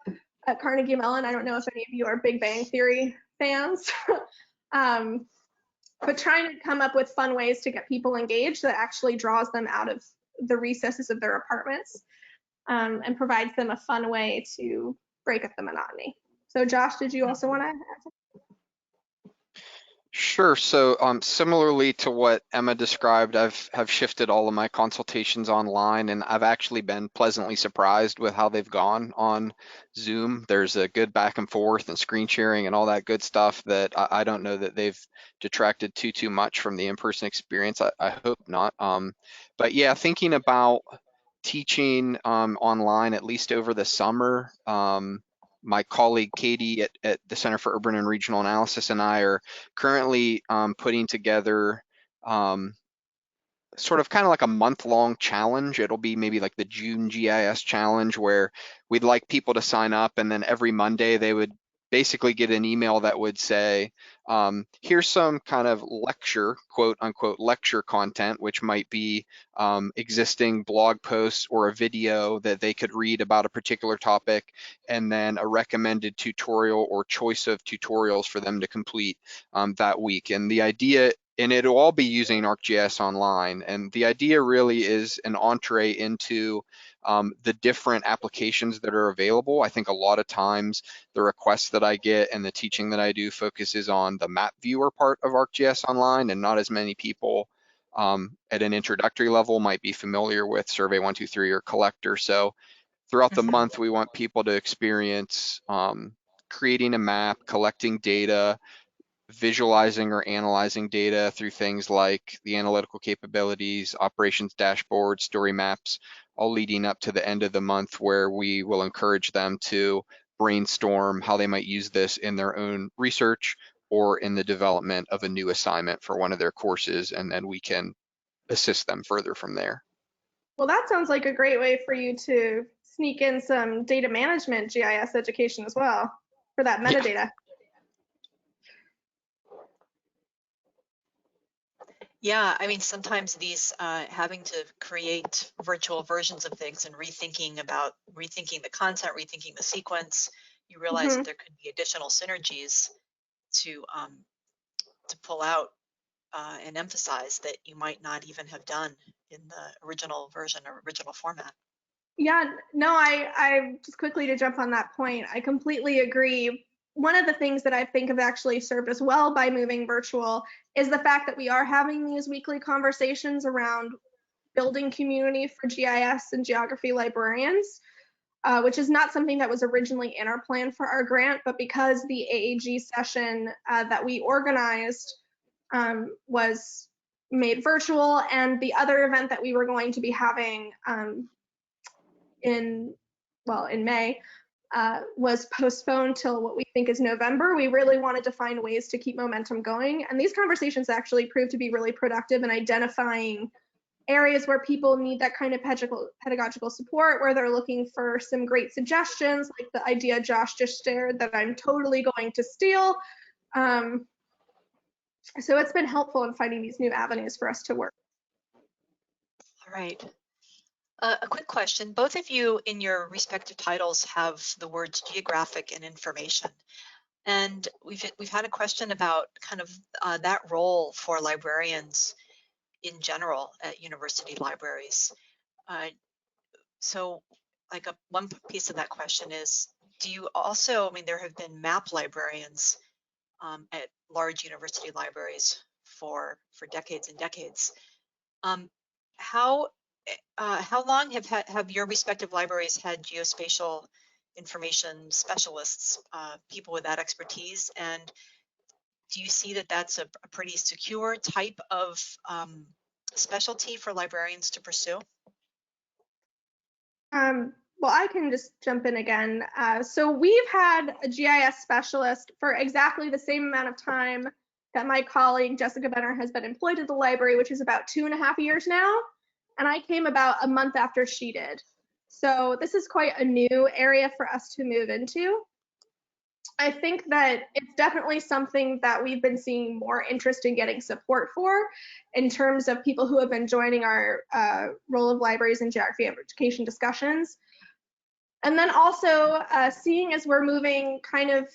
Speaker 3: at Carnegie Mellon. I don't know if any of you are Big Bang Theory fans, but trying to come up with fun ways to get people engaged that actually draws them out of the recesses of their apartments and provides them a fun way to break up the monotony. So Josh, did you also want to add something?
Speaker 2: Sure. So similarly to what Emma described, have shifted all of my consultations online, and I've actually been pleasantly surprised with how they've gone on Zoom. There's a good back and forth and screen sharing and all that good stuff that I don't know that they've detracted too much from the in-person experience. I hope not. But yeah, thinking about teaching online, at least over the summer, my colleague Katie at the Center for Urban and Regional Analysis and I are currently putting together sort of kind of like a month-long challenge. It'll be maybe like the June GIS challenge, where we'd like people to sign up, and then every Monday they would basically get an email that would say, here's some kind of lecture, quote unquote, lecture content, which might be existing blog posts or a video that they could read about a particular topic, and then a recommended tutorial or choice of tutorials for them to complete that week. And the idea, and it'll all be using ArcGIS Online, and the idea really is an entree into the different applications that are available. I think a lot of times the requests that I get and the teaching that I do focuses on the map viewer part of ArcGIS Online, and not as many people at an introductory level might be familiar with Survey 123 or Collector. So throughout the month, we want people to experience creating a map, collecting data, visualizing or analyzing data through things like the analytical capabilities, operations dashboards, story maps, all leading up to the end of the month, where we will encourage them to brainstorm how they might use this in their own research or in the development of a new assignment for one of their courses, and then we can assist them further from there.
Speaker 3: Well, that sounds like a great way for you to sneak in some data management GIS education as well for that metadata.
Speaker 1: Yeah, I mean, sometimes these having to create virtual versions of things and rethinking the content, rethinking the sequence, you realize that there could be additional synergies to pull out and emphasize that you might not even have done in the original version or original format.
Speaker 3: Yeah, no, I just quickly to jump on that point, I completely agree. One of the things that I think have actually served us well by moving virtual is the fact that we are having these weekly conversations around building community for GIS and geography librarians, which is not something that was originally in our plan for our grant, but because the AAG session that we organized was made virtual, and the other event that we were going to be having in May was postponed till what we think is November. We really wanted to find ways to keep momentum going, and these conversations actually proved to be really productive in identifying areas where people need that kind of pedagogical support, where they're looking for some great suggestions, like the idea Josh just shared that I'm totally going to steal. So it's been helpful in finding these new avenues for us to work.
Speaker 1: All right. A quick question. Both of you in your respective titles have the words geographic and information. And we've had a question about kind of that role for librarians in general at university libraries. So like one piece of that question is, do you also, I mean, there have been map librarians at large university libraries for decades and decades. How long have your respective libraries had geospatial information specialists, people with that expertise? And do you see that that's a pretty secure type of specialty for librarians to pursue?
Speaker 3: Well, I can just jump in again. So we've had a GIS specialist for exactly the same amount of time that my colleague Jessica Benner has been employed at the library, which is about 2.5 years now. And I came about a month after she did. So this is quite a new area for us to move into. I think that it's definitely something that we've been seeing more interest in getting support for in terms of people who have been joining our role of libraries and geography of education discussions. And then also seeing as we're moving kind of,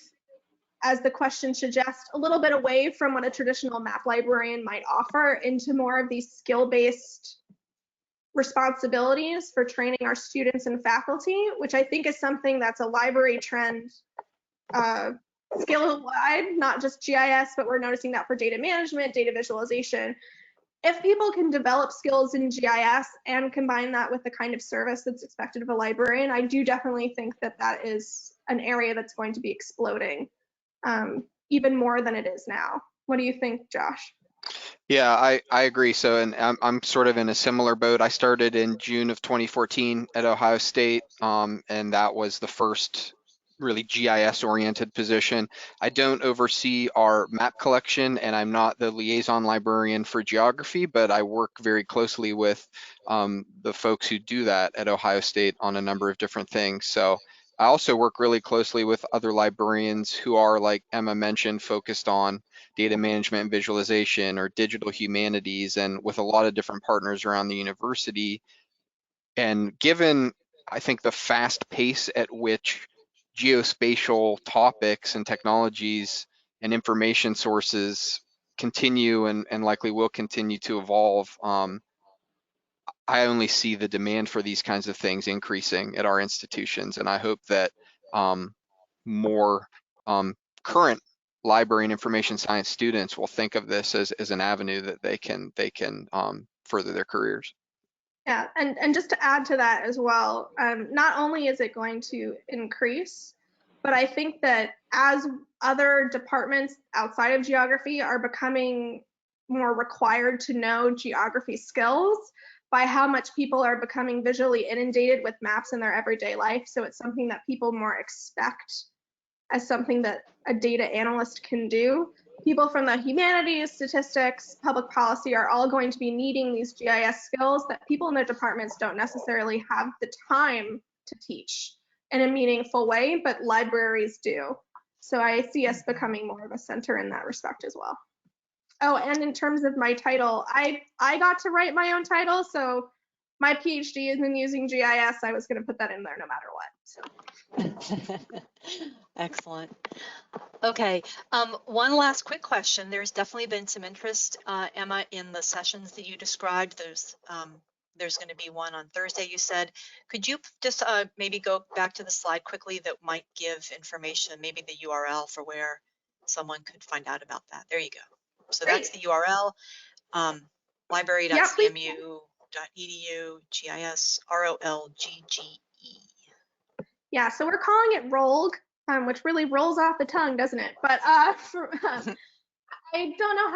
Speaker 3: as the question suggests, a little bit away from what a traditional map librarian might offer into more of these skill-based responsibilities for training our students and faculty, which I think is something that's a library trend skill-wide, not just GIS, but we're noticing that for data management, data visualization. If people can develop skills in GIS and combine that with the kind of service that's expected of a librarian, I do definitely think that that is an area that's going to be exploding even more than it is now. What do you think, Josh?
Speaker 2: Yeah, I agree. So, and I'm sort of in a similar boat. I started in June of 2014 at Ohio State, and that was the first really GIS-oriented position. I don't oversee our map collection, and I'm not the liaison librarian for geography, but I work very closely with the folks who do that at Ohio State on a number of different things. So I also work really closely with other librarians who are, like Emma mentioned, focused on data management and visualization or digital humanities, and with a lot of different partners around the university. And given, I think, the fast pace at which geospatial topics and technologies and information sources continue and likely will continue to evolve, I only see the demand for these kinds of things increasing at our institutions, and I hope that more current library and information science students will think of this as an avenue that they can further their careers.
Speaker 3: Yeah, and just to add to that as well, not only is it going to increase, but I think that as other departments outside of geography are becoming more required to know geography skills by how much people are becoming visually inundated with maps in their everyday life. So it's something that people more expect as something that a data analyst can do. people from the humanities, statistics, public policy are all going to be needing these GIS skills that people in their departments don't necessarily have the time to teach in a meaningful way, but libraries do. So I see us becoming more of a center in that respect as well. Oh, and in terms of my title, I got to write my own title, so my PhD is in using GIS. I was going to put that in there no matter what. So.
Speaker 1: Excellent. Okay, one last quick question. There's definitely been some interest, Emma, in the sessions that you described. There's going to be one on Thursday, you said. Could you just maybe go back to the slide quickly that might give information, maybe the URL for where someone could find out about that? There you go. So
Speaker 3: Great.
Speaker 1: that's the URL, library.cmu.edu, GIS, ROLGGE.
Speaker 3: Yeah, so we're calling it ROLGGE, which really rolls off the tongue, doesn't it? But I don't know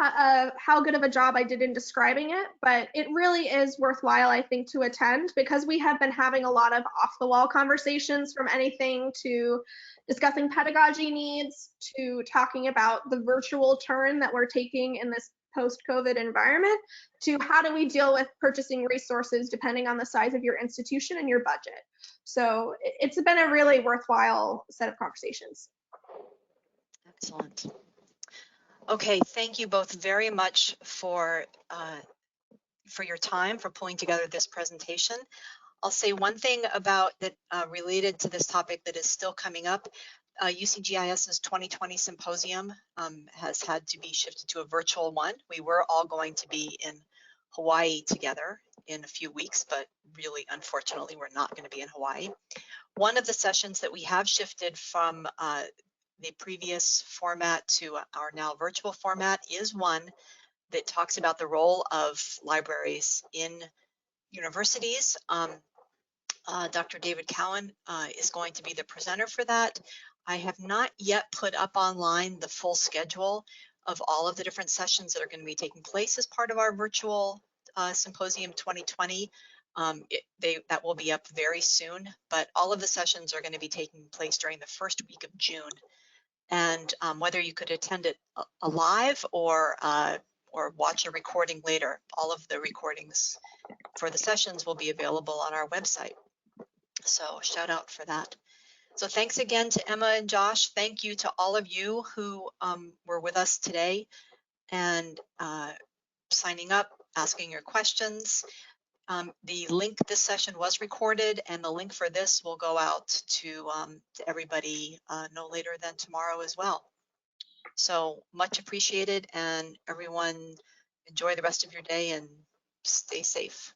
Speaker 3: how good of a job I did in describing it, but it really is worthwhile, I think, to attend, because we have been having a lot of off-the-wall conversations, from anything to discussing pedagogy needs to talking about the virtual turn that we're taking in this post-COVID environment, to how do we deal with purchasing resources depending on the size of your institution and your budget. So it's been a really worthwhile set of conversations.
Speaker 1: Excellent. Okay, thank you both very much for your time, for pulling together this presentation. I'll say one thing about that related to this topic that is still coming up. UCGIS's 2020 symposium has had to be shifted to a virtual one. We were all going to be in Hawaii together in a few weeks, but really, unfortunately, we're not going to be in Hawaii. One of the sessions that we have shifted from the previous format to our now virtual format is one that talks about the role of libraries in universities. Dr. David Cowan is going to be the presenter for that. I have not yet put up online the full schedule of all of the different sessions that are going to be taking place as part of our virtual symposium 2020. That will be up very soon, but all of the sessions are going to be taking place during the first week of June. And whether you could attend it live or watch a recording later, all of the recordings for the sessions will be available on our website. So shout out for that. So thanks again to Emma and Josh. Thank you to all of you who were with us today and signing up, asking your questions. The link, this session was recorded, and the link for this will go out to everybody no later than tomorrow as well. So much appreciated, and everyone enjoy the rest of your day and stay safe.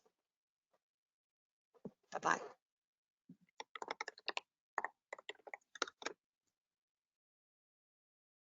Speaker 1: Bye-bye.